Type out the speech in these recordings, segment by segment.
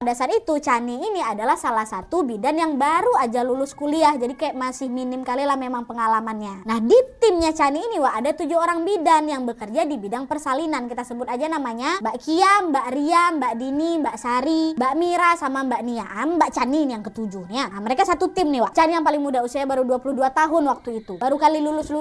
Pada saat itu Chani ini adalah salah satu bidan yang baru aja lulus kuliah, jadi kayak masih minim kali lah memang pengalamannya. Nah di timnya Chani ini ada 7 orang bidan yang bekerja di bidang persalinan. Kita sebut aja namanya Mbak Kia, Mbak Ria, Mbak Dini, Mbak Sari, Mbak Mira sama Mbak Nia. Mbak Chani ini yang ketujuhnya. Nah mereka satu tim nih Chani yang paling muda, usianya baru 22 tahun waktu itu, baru kali lulus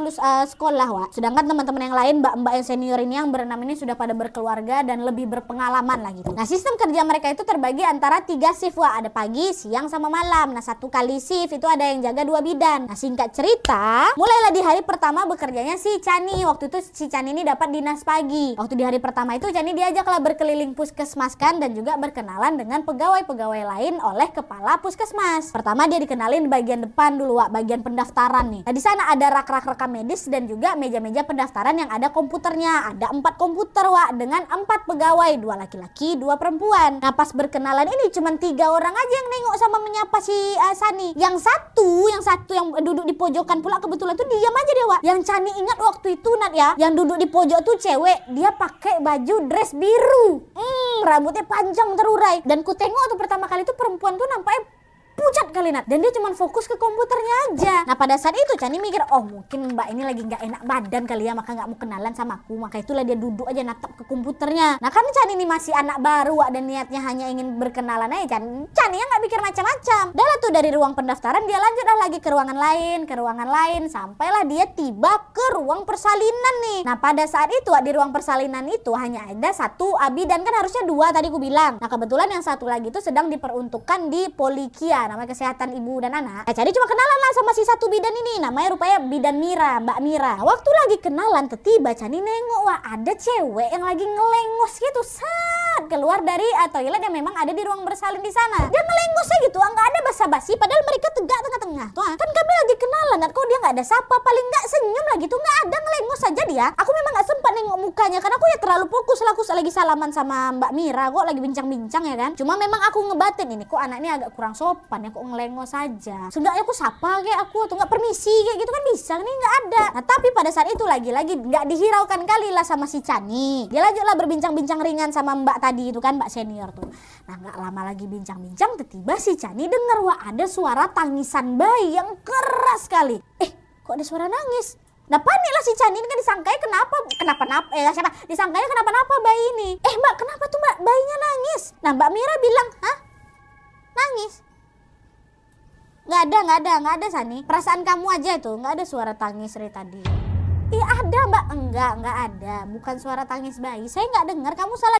sekolah Sedangkan teman-teman yang lain, mbak-mbak yang senior ini yang berenam ini sudah pada berkeluarga dan lebih berpengalaman lah gitu. Nah sistem kerja mereka itu terbagi antara 3 shift ada pagi, siang sama malam. Nah 1 kali shift itu ada yang jaga 2 bidan. Nah singkat cerita, mulailah di hari pertama bekerjanya si Chani. Waktu itu si Chani ini dapat dinas pagi. Waktu di hari pertama itu Chani diajaklah berkeliling puskesmas dan juga berkenalan dengan pegawai-pegawai lain oleh kepala puskesmas. Pertama dia dikenalin di bagian depan dulu bagian pendaftaran nih. Nah di sana ada rak-rak rekam medis dan juga meja-meja pendaftaran yang ada komputernya. Ada 4 komputer dengan 4 pegawai, 2 laki-laki, 2 perempuan. Nah pas berkenalan ini cuma 3 orang aja yang nengok sama menyapa si Sani. Yang satu yang duduk di pojokan pula kebetulan tuh diam aja dia Yang Chani ingat waktu itu Nat ya, yang duduk di pojok tuh cewek, dia pakai baju dress biru, rambutnya panjang terurai. Dan ku tengok tuh pertama kali tuh perempuan tuh nampaknya pucat kali Nat, dan dia cuma fokus ke komputernya aja. Nah pada saat itu Chani mikir, oh mungkin mbak ini lagi nggak enak badan kali ya, maka nggak mau kenalan sama aku, maka itulah dia duduk aja natap ke komputernya. Nah kan Chani ini masih anak baru dan niatnya hanya ingin berkenalan aja. Chani yang nggak mikir macam-macam. Dah lah tuh dari ruang pendaftaran dia lanjutlah lagi ke ruangan lain, sampailah dia tiba ke ruang persalinan nih. Nah pada saat itu di ruang persalinan itu hanya ada 1 bidan, kan harusnya 2 tadi aku bilang. Nah kebetulan yang 1 lagi itu sedang diperuntukkan di Polikia, namanya kesehatan ibu dan anak. Jadi cuma kenalan lah sama si 1 bidan ini, namanya rupanya bidan Mira, Mbak Mira. Nah, waktu lagi kenalan tiba Chani nengok ada cewek yang lagi ngelengos gitu keluar dari toilet yang memang ada di ruang bersalin di sana. Dia ngelengosnya gitu, nggak ada basa-basi, padahal mereka tegak tengah-tengah tuh. Kan kami lagi kenalan, kok dia nggak ada sapa, paling nggak senyum lah gitu, nggak ada, ngelengos aja dia. Aku memang nggak sempat nengok mukanya karena aku ya terlalu fokus lah, aku lagi salaman sama Mbak Mira, kok lagi bincang-bincang ya kan. Cuma memang aku ngebatin ini kok anak ini agak kurang sopan ya, kok ngelengos saja. Seenggaknya aku sapa kayak aku atau nggak permisi kayak gitu kan bisa, nih nggak ada. Nah tapi pada saat itu lagi-lagi nggak dihiraukan kali lah sama si Chani. Dia lanjutlah berbincang-bincang ringan sama mbak tadi itu kan, mbak senior tuh. Nah nggak lama lagi bincang-bincang tiba-tiba si Chani dengar ada suara tangisan bayi yang keras sekali. Kok ada suara nangis? Nah paniklah si Chani ini kan, disangkanya disangkanya kenapa-napa bayi ini. Mbak kenapa tuh mbak bayinya nangis? Nah mbak Mira bilang, hah? Nangis? Nggak ada Sani, perasaan kamu aja itu, nggak ada suara tangis dari tadi. Ada mbak, enggak ada, bukan suara tangis bayi, saya nggak dengar, kamu salah